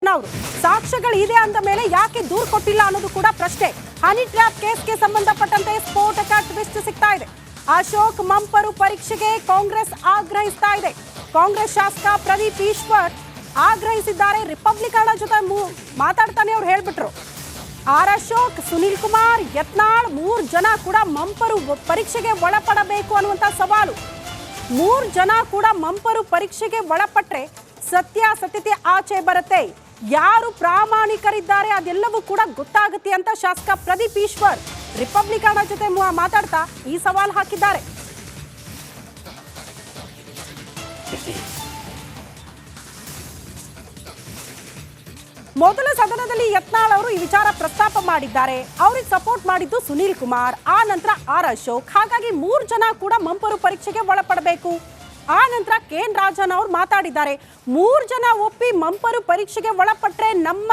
ನಾವು ಸಾಕ್ಷ್ಯಗಳಿದೆ ಅಂದ ಮೇಲೆ ಯಾಕೆ ದೂರು ಕೊಟ್ಟಿಲ್ಲ ಅನ್ನೋದು ಕೂಡ ಪ್ರಶ್ನೆ. ಹನಿ ಟ್ರ್ಯಾಪ್ ಕೇಸ್ಗೆ ಸಂಬಂಧಪಟ್ಟಂತೆ ಸ್ಫೋಟಕ ಟ್ವಿಸ್ಟ್ ಸಿಗ್ತಾ ಇದೆ. ಅಶೋಕ್ ಮಂಪರು ಪರೀಕ್ಷೆಗೆ ಕಾಂಗ್ರೆಸ್ ಆಗ್ರಹಿಸ್ತಾ ಇದೆ. ಕಾಂಗ್ರೆಸ್ ಶಾಸಕ ಪ್ರದೀಪ್ ಈಶ್ವರ್ ಆಗ್ರಹಿಸಿದ್ದಾರೆ. ರಿಪಬ್ಲಿಕನ್ ಜೊತೆ ಮಾತಾಡ್ತಾನೆ ಅವ್ರು ಹೇಳ್ಬಿಟ್ರು. ಆರ್ ಅಶೋಕ್, ಸುನೀಲ್ ಕುಮಾರ್, ಯತ್ನಾಳ್ 3 ಜನ ಕೂಡ ಮಂಪರು ಪರೀಕ್ಷೆಗೆ ಒಳಪಡಬೇಕು ಅನ್ನುವಂತ ಸವಾಲು. 3 ಜನ ಕೂಡ ಮಂಪರು ಪರೀಕ್ಷೆಗೆ ಒಳಪಟ್ರೆ ಸತ್ಯಾಸತ್ಯತೆ ಆಚೆ ಬರುತ್ತೆ. ಯಾರು ಪ್ರಾಮಾಣಿಕರಿದ್ದಾರೆ ಅದೆಲ್ಲವೂ ಕೂಡ ಗೊತ್ತಾಗುತ್ತೆ ಅಂತ ಶಾಸಕ ಪ್ರದೀಪ್ ಈಶ್ವರ್ ರಿಪಬ್ಲಿಕನ್ ಜೊತೆ ಮಾತಾಡ್ತಾ ಈ ಸವಾಲು ಹಾಕಿದ್ದಾರೆ. ಮೊದಲ ಸದನದಲ್ಲಿ ಯತ್ನಾಳ್ ಅವರು ಈ ವಿಚಾರ ಪ್ರಸ್ತಾಪ ಮಾಡಿದ್ದಾರೆ. ಅವ್ರಿಗೆ ಸಪೋರ್ಟ್ ಮಾಡಿದ್ದು ಸುನೀಲ್ ಕುಮಾರ್, ಆ ನಂತರ ಆರ್ ಅಶೋಕ್. ಹಾಗಾಗಿ 3 ಜನ ಕೂಡ ಮಂಪರು ಪರೀಕ್ಷೆಗೆ ಒಳಪಡಬೇಕು. ಆ ನಂತರ ಕೆಎನ್ ರಾಜನ್ ಅವರು ಮಾತಾಡಿದ್ದಾರೆ. 3 ಜನ ಒಪ್ಪಿ ಮಂಪರು ಪರೀಕ್ಷೆಗೆ ಒಳಪಟ್ರೆ ನಮ್ಮ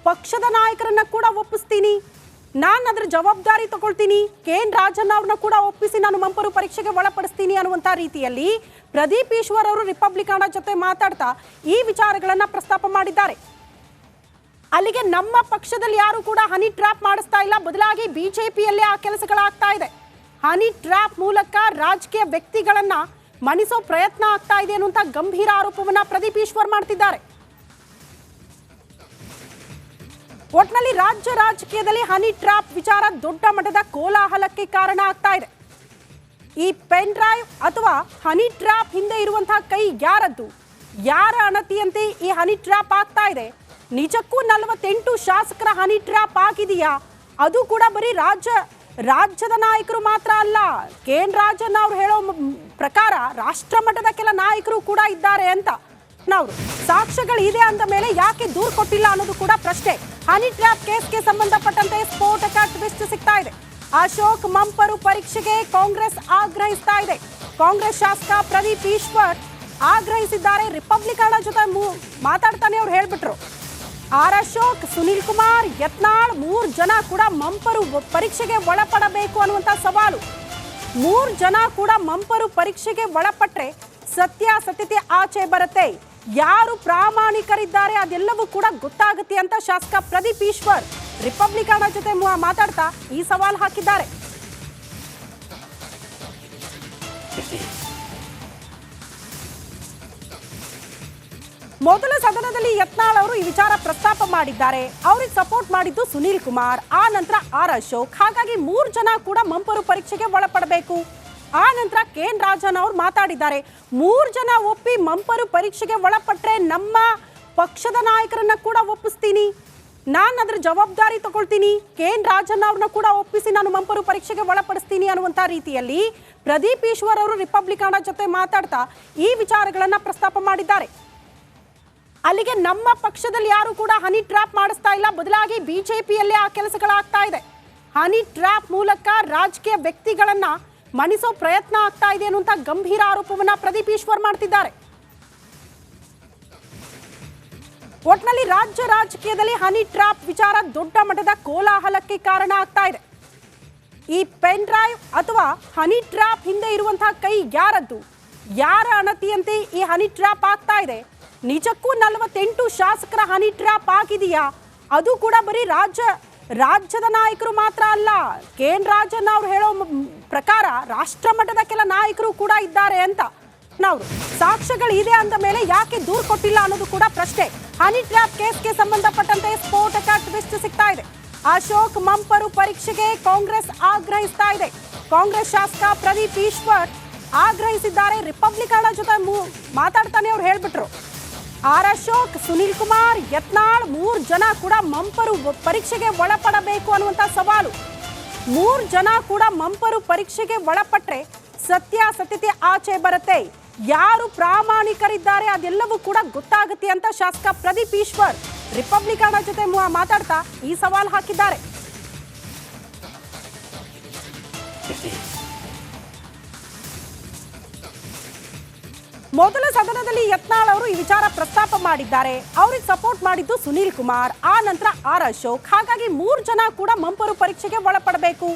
ಪಕ್ಷದ ನಾಯಕರನ್ನ ಕೂಡ ಒಪ್ಪಿಸ್ತೀನಿ, ನಾನು ಅದ್ರ ಜವಾಬ್ದಾರಿ ತಗೊಳ್ತೀನಿ, ಕೆಎನ್ ರಾಜನ್ ಅವ್ರನ್ನ ಕೂಡ ಒಪ್ಪಿಸಿ ನಾನು ಮಂಪರು ಪರೀಕ್ಷೆಗೆ ಒಳಪಡಿಸ್ತೀನಿ ಅನ್ನುವಂತ ರೀತಿಯಲ್ಲಿ ಪ್ರದೀಪ್ ಈಶ್ವರ್ ಅವರು ರಿಪಬ್ಲಿಕನ್ ಜೊತೆ ಮಾತಾಡ್ತಾ ಈ ವಿಚಾರಗಳನ್ನ ಪ್ರಸ್ತಾಪ ಮಾಡಿದ್ದಾರೆ. ಅಲ್ಲಿಗೆ ನಮ್ಮ ಪಕ್ಷದಲ್ಲಿ ಯಾರು ಕೂಡ ಹನಿ ಟ್ರ್ಯಾಪ್ ಮಾಡಿಸ್ತಾ ಇಲ್ಲ, ಬದಲಾಗಿ ಬಿಜೆಪಿಯಲ್ಲೇ ಆ ಕೆಲಸಗಳಾಗ್ತಾ ಇದೆ. ಹನಿ ಟ್ರ್ಯಾಪ್ ಮೂಲಕ ರಾಜಕೀಯ ವ್ಯಕ್ತಿಗಳನ್ನ ಮಣಿಸೋ ಪ್ರಯತ್ನ ಆಗ್ತಾ ಇದೆ ಅನ್ನುವಂತ ಗಂಭೀರ ಆರೋಪವನ್ನ ಪ್ರದೀಪ್ ಈಶ್ವರ್ ಮಾಡ್ತಿದ್ದಾರೆ. ಒಟ್ನಲ್ಲಿ ರಾಜ್ಯ ರಾಜಕೀಯದಲ್ಲಿ ಹನಿ ಟ್ರ್ಯಾಪ್ ವಿಚಾರ ದೊಡ್ಡ ಮಟ್ಟದ ಕೋಲಾಹಲಕ್ಕೆ ಕಾರಣ ಆಗ್ತಾ ಇದೆ. ಈ ಪೆನ್ ಡ್ರೈವ್ ಅಥವಾ ಹನಿ ಟ್ರ್ಯಾಪ್ ಹಿಂದೆ ಇರುವಂತಹ ಕೈ ಯಾರದ್ದು, ಯಾರ ಅಣತಿಯಂತೆ ಈ ಹನಿ ಟ್ರ್ಯಾಪ್ ಆಗ್ತಾ ಇದೆ? ನಿಜಕ್ಕೂ 48 ಶಾಸಕರ ಹನಿ ಟ್ರ್ಯಾಪ್ ಆಗಿದೆಯಾ? ಅದು ಕೂಡ ಬರೀ ರಾಜ್ಯದ ನಾಯಕರು ಮಾತ್ರ ಅಲ್ಲ, ಕೆಎನ್ ರಾಜನ್ ಅವ್ರು ಹೇಳೋ ಪ್ರಕಾರ ರಾಷ್ಟ್ರ ಮಟ್ಟದ ಕೆಲ ನಾಯಕರು ಕೂಡ ಇದ್ದಾರೆ ಅಂತ. ನಾವು ಸಾಕ್ಷ್ಯಗಳಿದೆ ಅಂದ ಮೇಲೆ ಯಾಕೆ ದೂರು ಕೊಟ್ಟಿಲ್ಲ ಅನ್ನೋದು ಕೂಡ ಪ್ರಶ್ನೆ. ಹನಿ ಟ್ರ್ಯಾಪ್ ಕೇಸ್ಗೆ ಸಂಬಂಧಪಟ್ಟಂತೆ ಸ್ಫೋಟಕ ಟ್ವಿಸ್ಟ್ ಸಿಗ್ತಾ ಇದೆ. ಅಶೋಕ್ ಮಂಪರು ಪರೀಕ್ಷೆಗೆ ಕಾಂಗ್ರೆಸ್ ಆಗ್ರಹಿಸ್ತಾ ಇದೆ. ಕಾಂಗ್ರೆಸ್ ಶಾಸಕ ಪ್ರದೀಪ್ ಈಶ್ವರ್ ಆಗ್ರಹಿಸಿದ್ದಾರೆ. ರಿಪಬ್ಲಿಕನ್ ಜೊತೆ ಮಾತಾಡ್ತಾನೆ ಅವ್ರು ಹೇಳ್ಬಿಟ್ರು. ಆರ್ ಅಶೋಕ್, ಸುನೀಲ್ ಕುಮಾರ್, ಯತ್ನಾಳ್ 3 ಜನ ಕೂಡ ಮಂಪರು ಪರೀಕ್ಷೆಗೆ ಒಳಪಡಬೇಕು ಅನ್ನುವಂತ ಸವಾಲು. 3 ಜನ ಕೂಡ ಮಂಪರು ಪರೀಕ್ಷೆಗೆ ಒಳಪಟ್ರೆ ಸತ್ಯಾಸತ್ಯತೆ ಆಚೆ ಬರುತ್ತೆ. ಯಾರು ಪ್ರಾಮಾಣಿಕರಿದ್ದಾರೆ ಅದೆಲ್ಲವೂ ಕೂಡ ಗೊತ್ತಾಗುತ್ತೆ ಅಂತ ಶಾಸಕ ಪ್ರದೀಪ್ ಈಶ್ವರ್ ರಿಪಬ್ಲಿಕನ್ ಜೊತೆ ಮಾತಾಡ್ತಾ ಈ ಸವಾಲು ಹಾಕಿದ್ದಾರೆ. ಮೊದಲ ಸದನದಲ್ಲಿ ಯತ್ನಾಳ್ ಅವರು ಈ ವಿಚಾರ ಪ್ರಸ್ತಾಪ ಮಾಡಿದ್ದಾರೆ. ಅವ್ರಿಗೆ ಸಪೋರ್ಟ್ ಮಾಡಿದ್ದು ಸುನೀಲ್ ಕುಮಾರ್, ಆ ನಂತರ ಆರ್ ಅಶೋಕ್. ಹಾಗಾಗಿ 3 ಜನ ಕೂಡ ಮಂಪರು ಪರೀಕ್ಷೆಗೆ ಒಳಪಡಬೇಕು. ಆ ನಂತರ ಕೆಎನ್ ರಾಜನ್ ಅವರು ಮಾತಾಡಿದ್ದಾರೆ. 3 ಜನ ಒಪ್ಪಿ ಮಂಪರು ಪರೀಕ್ಷೆಗೆ ಒಳಪಟ್ರೆ ನಮ್ಮ ಪಕ್ಷದ ನಾಯಕರನ್ನ ಕೂಡ ಒಪ್ಪಿಸ್ತೀನಿ, ನಾನು ಅದ್ರ ಜವಾಬ್ದಾರಿ ತಗೊಳ್ತೀನಿ, ಕೆಎನ್ ರಾಜನ್ ಅವ್ರನ್ನ ಕೂಡ ಒಪ್ಪಿಸಿ ನಾನು ಮಂಪರು ಪರೀಕ್ಷೆಗೆ ಒಳಪಡಿಸ್ತೀನಿ ಅನ್ನುವಂತ ರೀತಿಯಲ್ಲಿ ಪ್ರದೀಪ್ ಈಶ್ವರ್ ಅವರು ರಿಪಬ್ಲಿಕನ್ ಜೊತೆ ಮಾತಾಡ್ತಾ ಈ ವಿಚಾರಗಳನ್ನ ಪ್ರಸ್ತಾಪ ಮಾಡಿದ್ದಾರೆ. ಅಲ್ಲಿಗೆ ನಮ್ಮ ಪಕ್ಷದಲ್ಲಿ ಯಾರು ಕೂಡ ಹನಿ ಟ್ರ್ಯಾಪ್ ಮಾಡಿಸ್ತಾ ಇಲ್ಲ, ಬದಲಾಗಿ ಬಿಜೆಪಿಯಲ್ಲೇ ಆ ಕೆಲಸಗಳಾಗ್ತಾ ಇದೆ. ಹನಿ ಟ್ರ್ಯಾಪ್ ಮೂಲಕ ರಾಜಕೀಯ ವ್ಯಕ್ತಿಗಳನ್ನ ಮಣಿಸೋ ಪ್ರಯತ್ನ ಆಗ್ತಾ ಇದೆ ಅನ್ನುವಂತ ಗಂಭೀರ ಆರೋಪವನ್ನ ಪ್ರದೀಪ್ ಈಶ್ವರ್ ಮಾಡ್ತಿದ್ದಾರೆ. ಒಟ್ನಲ್ಲಿ ರಾಜ್ಯ ರಾಜಕೀಯದಲ್ಲಿ ಹನಿ ಟ್ರ್ಯಾಪ್ ವಿಚಾರ ದೊಡ್ಡ ಮಟ್ಟದ ಕೋಲಾಹಲಕ್ಕೆ ಕಾರಣ ಆಗ್ತಾ ಇದೆ. ಈ ಪೆನ್ ಡ್ರೈವ್ ಅಥವಾ ಹನಿ ಟ್ರ್ಯಾಪ್ ಹಿಂದೆ ಇರುವಂತಹ ಕೈ ಯಾರದ್ದು, ಯಾರ ಅಣತಿಯಂತೆ ಈ ಹನಿ ಟ್ರ್ಯಾಪ್ ಆಗ್ತಾ ಇದೆ? ನಿಜಕ್ಕೂ 48 ಶಾಸಕರ ಹನಿ ಟ್ರ್ಯಾಪ್ ಆಗಿದೆಯಾ? ಅದು ಕೂಡ ಬರೀ ರಾಜ್ಯದ ನಾಯಕರು ಮಾತ್ರ ಅಲ್ಲ, ಕೆಎನ್ ರಾಜನ್ ಅವ್ರು ಹೇಳೋ ಪ್ರಕಾರ ರಾಷ್ಟ್ರ ಮಟ್ಟದ ಕೆಲ ನಾಯಕರು ಕೂಡ ಇದ್ದಾರೆ ಅಂತ. ನಾವು ಸಾಕ್ಷ್ಯಗಳಿದೆ ಅಂದ ಮೇಲೆ ಯಾಕೆ ದೂರು ಕೊಟ್ಟಿಲ್ಲ ಅನ್ನೋದು ಕೂಡ ಪ್ರಶ್ನೆ. ಹನಿ ಟ್ರ್ಯಾಪ್ ಕೇಸ್ಗೆ ಸಂಬಂಧಪಟ್ಟಂತೆ ಸ್ಫೋಟಕ ಟ್ವಿಸ್ಟ್ ಸಿಗ್ತಾ ಇದೆ. ಅಶೋಕ್ ಮಂಪರು ಪರೀಕ್ಷೆಗೆ ಕಾಂಗ್ರೆಸ್ ಆಗ್ರಹಿಸ್ತಾ ಇದೆ. ಕಾಂಗ್ರೆಸ್ ಶಾಸಕ ಪ್ರದೀಪ್ ಈಶ್ವರ್ ಆಗ್ರಹಿಸಿದ್ದಾರೆ. ರಿಪಬ್ಲಿಕನ್ ಜೊತೆ ಮಾತಾಡ್ತಾನೆ ಅವ್ರು ಹೇಳ್ಬಿಟ್ರು. ಆರ್ ಅಶೋಕ್, ಸುನೀಲ್ ಕುಮಾರ್, ಯತ್ನಾಳ್ 3 ಜನ ಕೂಡ ಮಂಪರು ಪರೀಕ್ಷೆಗೆ ಒಳಪಡಬೇಕು ಅನ್ನುವಂತ ಸವಾಲು. 3 ಜನ ಕೂಡ ಮಂಪರು ಪರೀಕ್ಷೆಗೆ ಒಳಪಟ್ರೆ ಸತ್ಯಾಸತ್ಯತೆ ಆಚೆ ಬರುತ್ತೆ. ಯಾರು ಪ್ರಾಮಾಣಿಕರಿದ್ದಾರೆ ಅದೆಲ್ಲವೂ ಕೂಡ ಗೊತ್ತಾಗುತ್ತೆ ಅಂತ ಶಾಸಕ ಪ್ರದೀಪ್ ಈಶ್ವರ್ ರಿಪಬ್ಲಿಕನ್ ಜೊತೆ ಮಾತಾಡ್ತಾ ಈ ಸವಾಲು ಹಾಕಿದ್ದಾರೆ. ಮೊದಲ ಸದನದಲ್ಲಿ ಯತ್ನಾಳ್ ಅವರು ಈ ವಿಚಾರ ಪ್ರಸ್ತಾಪ ಮಾಡಿದ್ದಾರೆ. ಅವ್ರಿಗೆ ಸಪೋರ್ಟ್ ಮಾಡಿದ್ದು ಸುನೀಲ್ ಕುಮಾರ್, ಆ ನಂತರ ಆರ್ ಅಶೋಕ್. ಹಾಗಾಗಿ 3 ಜನ ಕೂಡ ಮಂಪರು ಪರೀಕ್ಷೆಗೆ ಒಳಪಡಬೇಕು.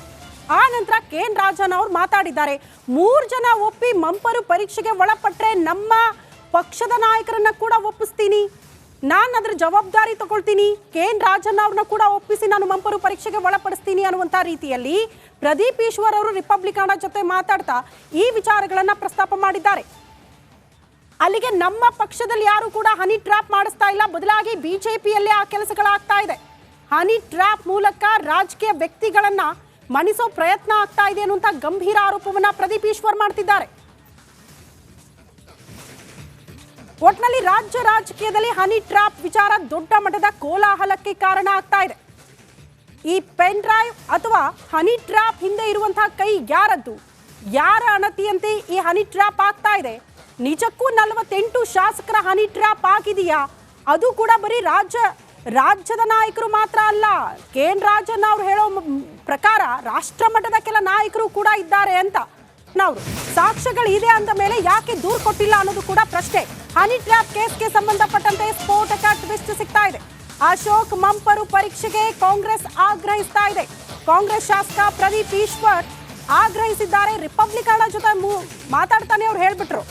ಆ ನಂತರ ಕೆಎನ್ ರಾಜನ್ ಅವರು ಮಾತಾಡಿದ್ದಾರೆ. 3 ಜನ ಒಪ್ಪಿ ಮಂಪರು ಪರೀಕ್ಷೆಗೆ ಒಳಪಟ್ರೆ ನಮ್ಮ ಪಕ್ಷದ ನಾಯಕರನ್ನ ಕೂಡ ಒಪ್ಪಿಸ್ತೀನಿ, ನಾನು ಅದರ ಜವಾಬ್ದಾರಿ ತಗೊಳ್ತೀನಿ, KN ರಾಜಣ್ಣ ಅವ್ರನ್ನ ಕೂಡ ಒಪ್ಪಿಸಿ ನಾನು ಮಂಪರು ಪರೀಕ್ಷೆಗೆ ಒಳಪಡಿಸ್ತೀನಿ ಅನ್ನುವಂಥ ರೀತಿಯಲ್ಲಿ ಪ್ರದೀಪ್ ಈಶ್ವರ್ ಅವರು ರಿಪಬ್ಲಿಕನ್ ಜೊತೆ ಮಾತಾಡ್ತಾ ಈ ವಿಚಾರಗಳನ್ನ ಪ್ರಸ್ತಾಪ ಮಾಡಿದ್ದಾರೆ. ಅಲ್ಲಿಗೆ ನಮ್ಮ ಪಕ್ಷದಲ್ಲಿ ಯಾರು ಕೂಡ ಹನಿ ಟ್ರ್ಯಾಪ್ ಮಾಡಿಸ್ತಾ ಇಲ್ಲ, ಬದಲಾಗಿ ಬಿಜೆಪಿಯಲ್ಲೇ ಆ ಕೆಲಸಗಳಾಗ್ತಾ ಇದೆ. ಹನಿ ಟ್ರ್ಯಾಪ್ ಮೂಲಕ ರಾಜಕೀಯ ವ್ಯಕ್ತಿಗಳನ್ನ ಮಣಿಸೋ ಪ್ರಯತ್ನ ಆಗ್ತಾ ಇದೆ ಅನ್ನುವಂಥ ಗಂಭೀರ ಆರೋಪವನ್ನ ಪ್ರದೀಪ್ ಈಶ್ವರ್ ಮಾಡ್ತಿದ್ದಾರೆ. ಒಟ್ನಲ್ಲಿ ರಾಜ್ಯ ರಾಜಕೀಯದಲ್ಲಿ ಹನಿ ಟ್ರ್ಯಾಪ್ ವಿಚಾರ ದೊಡ್ಡ ಮಟ್ಟದ ಕೋಲಾಹಲಕ್ಕೆ ಕಾರಣ ಆಗ್ತಾ ಇದೆ. ಈ ಪೆನ್ ಡ್ರೈವ್ ಅಥವಾ ಹನಿ ಟ್ರ್ಯಾಪ್ ಹಿಂದೆ ಇರುವಂತಹ ಕೈ ಯಾರದ್ದು, ಯಾರ ಅಣತಿಯಂತೆ ಈ ಹನಿ ಟ್ರ್ಯಾಪ್ ಆಗ್ತಾ ಇದೆ? ನಿಜಕ್ಕೂ 48 ಶಾಸಕರ ಹನಿ ಟ್ರ್ಯಾಪ್ ಆಗಿದೆಯಾ? ಅದು ಕೂಡ ಬರೀ ರಾಜ್ಯದ ನಾಯಕರು ಮಾತ್ರ ಅಲ್ಲ, KN ರಾಜಣ್ಣ ಅವ್ರು ಹೇಳೋ ಪ್ರಕಾರ ರಾಷ್ಟ್ರ ಮಟ್ಟದ ಕೆಲ ನಾಯಕರು ಕೂಡ ಇದ್ದಾರೆ ಅಂತ. ನಾವು ಸಾಕ್ಷ್ಯಗಳು ಇದೆ ಅಂದ ಮೇಲೆ ಯಾಕೆ ದೂರು ಕೊಟ್ಟಿಲ್ಲ ಅನ್ನೋದು ಕೂಡ ಪ್ರಶ್ನೆ. ಹನಿ ಟ್ರ್ಯಾಪ್ ಕೇಸ್ಗೆ ಸಂಬಂಧಪಟ್ಟಂತೆ ಸ್ಫೋಟಕ ಟ್ವಿಸ್ಟ್ ಸಿಗ್ತಾ ಇದೆ. ಅಶೋಕ್ ಮಂಪರು ಪರೀಕ್ಷೆಗೆ ಕಾಂಗ್ರೆಸ್ ಆಗ್ರಹಿಸ್ತಾ ಇದೆ. ಕಾಂಗ್ರೆಸ್ ಶಾಸಕ ಪ್ರದೀಪ್ ಈಶ್ವರ್ ಆಗ್ರಹಿಸಿದ್ದಾರೆ. ರಿಪಬ್ಲಿಕನ್ ಜೊತೆ ಮಾತಾಡ್ತಾನೆ ಅವ್ರು ಹೇಳ್ಬಿಟ್ರು,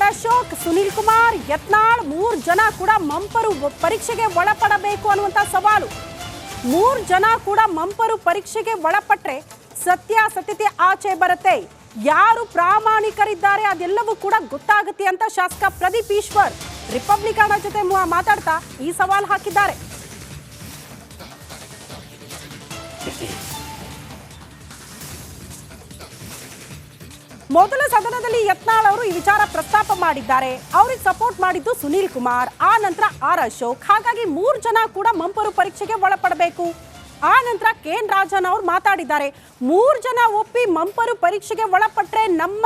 ಅಶೋಕ್, ಸುನೀಲ್ ಕುಮಾರ್, ಯತ್ನಾಳ್ 3 ಜನ ಕೂಡ ಮಂಪರು ಪರೀಕ್ಷೆಗೆ ಒಳಪಡಬೇಕು ಅನ್ನುವಂಥ ಸವಾಲು. 3 ಜನ ಕೂಡ ಮಂಪರು ಪರೀಕ್ಷೆಗೆ ಒಳಪಟ್ರೆ ಸತ್ಯಾಸತ್ಯತೆ ಆಚೆ ಬರುತ್ತೆ, ಯಾರು ಪ್ರಾಮಾಣಿಕರಿದ್ದಾರೆ ಅದೆಲ್ಲವೂ ಕೂಡ ಗೊತ್ತಾಗುತ್ತೆ ಅಂತ ಶಾಸಕ ಪ್ರದೀಪ್ ಈಶ್ವರ್ ರಿಪಬ್ಲಿಕನ್ ಜೊತೆ ಮಾತಾಡ್ತಾ ಈ ಸವಾಲು ಹಾಕಿದ್ದಾರೆ. ಮೊದಲ ಸದನದಲ್ಲಿ ಯತ್ನಾಳ್ ಅವರು ಈ ವಿಚಾರ ಪ್ರಸ್ತಾಪ ಮಾಡಿದ್ದಾರೆ. ಅವ್ರಿಗೆ ಸಪೋರ್ಟ್ ಮಾಡಿದ್ದು ಸುನೀಲ್ ಕುಮಾರ್, ಆ ನಂತರ ಅಶೋಕ್. ಹಾಗಾಗಿ 3 ಜನ ಕೂಡ ಮಂಪರು ಪರೀಕ್ಷೆಗೆ ಒಳಪಡಬೇಕು. ಆ ನಂತರ KN ರಾಜಣ್ಣ ಅವರು ಮಾತಾಡಿದ್ದಾರೆ, 3 ಜನ ಒಪ್ಪಿ ಮಂಪರು ಪರೀಕ್ಷೆಗೆ ಒಳಪಟ್ರೆ ನಮ್ಮ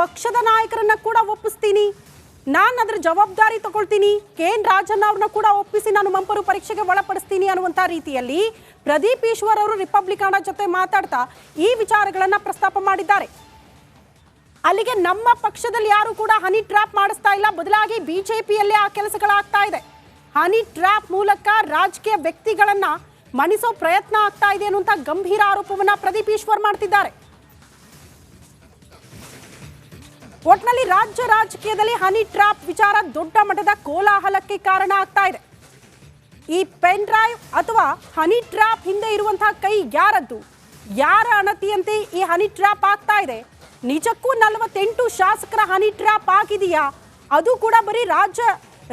ಪಕ್ಷದ ನಾಯಕರನ್ನ ಕೂಡ ಒಪ್ಪಿಸ್ತೀನಿ, ನಾನು ಅದರ ಜವಾಬ್ದಾರಿ ತಗೊಳ್ತೀನಿ, KN ರಾಜಣ್ಣ ಅವ್ರನ್ನ ಕೂಡ ಒಪ್ಪಿಸಿ ನಾನು ಮಂಪರು ಪರೀಕ್ಷೆಗೆ ಒಳಪಡಿಸ್ತೀನಿ ಅನ್ನುವಂಥ ರೀತಿಯಲ್ಲಿ ಪ್ರದೀಪ್ ಈಶ್ವರ್ ಅವರು ರಿಪಬ್ಲಿಕನ್ ಜೊತೆ ಮಾತಾಡ್ತಾ ಈ ವಿಚಾರಗಳನ್ನ ಪ್ರಸ್ತಾಪ ಮಾಡಿದ್ದಾರೆ. ಅಲ್ಲಿಗೆ ನಮ್ಮ ಪಕ್ಷದಲ್ಲಿ ಯಾರು ಕೂಡ ಹನಿ ಟ್ರ್ಯಾಪ್ ಮಾಡಿಸ್ತಾ ಇಲ್ಲ, ಬದಲಾಗಿ ಬಿಜೆಪಿಯಲ್ಲೇ ಆ ಕೆಲಸಗಳಾಗ್ತಾ ಇದೆ. ಹನಿ ಟ್ರ್ಯಾಪ್ ಮೂಲಕ ರಾಜಕೀಯ ವ್ಯಕ್ತಿಗಳನ್ನ ಮಣಿಸೋ ಪ್ರಯತ್ನ ಆಗ್ತಾ ಇದೆ ಅನ್ನುವಂಥ ಗಂಭೀರ ಆರೋಪವನ್ನ ಪ್ರದೀಪ್ ಈಶ್ವರ್ ಮಾಡ್ತಿದ್ದಾರೆ. ಒಟ್ನಲ್ಲಿ ರಾಜ್ಯ ರಾಜಕೀಯದಲ್ಲಿ ಹನಿ ಟ್ರ್ಯಾಪ್ ವಿಚಾರ ದೊಡ್ಡ ಮಟ್ಟದ ಕೋಲಾಹಲಕ್ಕೆ ಕಾರಣ ಆಗ್ತಾ ಇದೆ. ಈ ಪೆನ್ ಡ್ರೈವ್ ಅಥವಾ ಹನಿ ಟ್ರ್ಯಾಪ್ ಹಿಂದೆ ಇರುವಂತಹ ಕೈ ಯಾರದ್ದು, ಯಾರ ಅಣತಿಯಂತೆ ಈ ಹನಿ ಟ್ರ್ಯಾಪ್ ಆಗ್ತಾ ಇದೆ? ನಿಜಕ್ಕೂ 48 ಶಾಸಕರ ಹನಿ ಟ್ರ್ಯಾಪ್ ಆಗಿದೆಯಾ? ಅದು ಕೂಡ ಬರೀ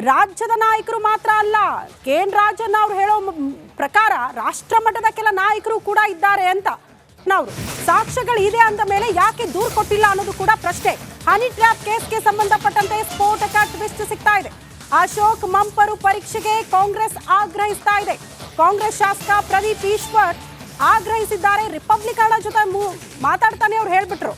ರಾಜ್ಯದ ನಾಯಕರು ಮಾತ್ರ ಅಲ್ಲ, KN ರಾಜಣ್ಣ ಅವ್ರು ಹೇಳೋ ಪ್ರಕಾರ ರಾಷ್ಟ್ರ ಮಟ್ಟದ ಕೆಲ ನಾಯಕರು ಕೂಡ ಇದ್ದಾರೆ ಅಂತ. ನಾವು ಸಾಕ್ಷ್ಯಗಳು ಇದೆ ಅಂದ ಮೇಲೆ ಯಾಕೆ ದೂರು ಕೊಟ್ಟಿಲ್ಲ ಅನ್ನೋದು ಕೂಡ ಪ್ರಶ್ನೆ. ಹನಿ ಟ್ರ್ಯಾಪ್ ಕೇಸ್ಗೆ ಸಂಬಂಧಪಟ್ಟಂತೆ ಸ್ಫೋಟಕ ಟ್ವಿಸ್ಟ್ ಸಿಗ್ತಾ ಇದೆ. ಅಶೋಕ್ ಮಂಪರು ಪರೀಕ್ಷೆಗೆ ಕಾಂಗ್ರೆಸ್ ಆಗ್ರಹಿಸ್ತಾ ಇದೆ. ಕಾಂಗ್ರೆಸ್ ಶಾಸಕ ಪ್ರದೀಪ್ ಈಶ್ವರ್ ಆಗ್ರಹಿಸಿದ್ದಾರೆ. ರಿಪಬ್ಲಿಕನ್ ಜೊತೆ ಮಾತಾಡ್ತಾನೆ ಅವ್ರು ಹೇಳ್ಬಿಟ್ರು,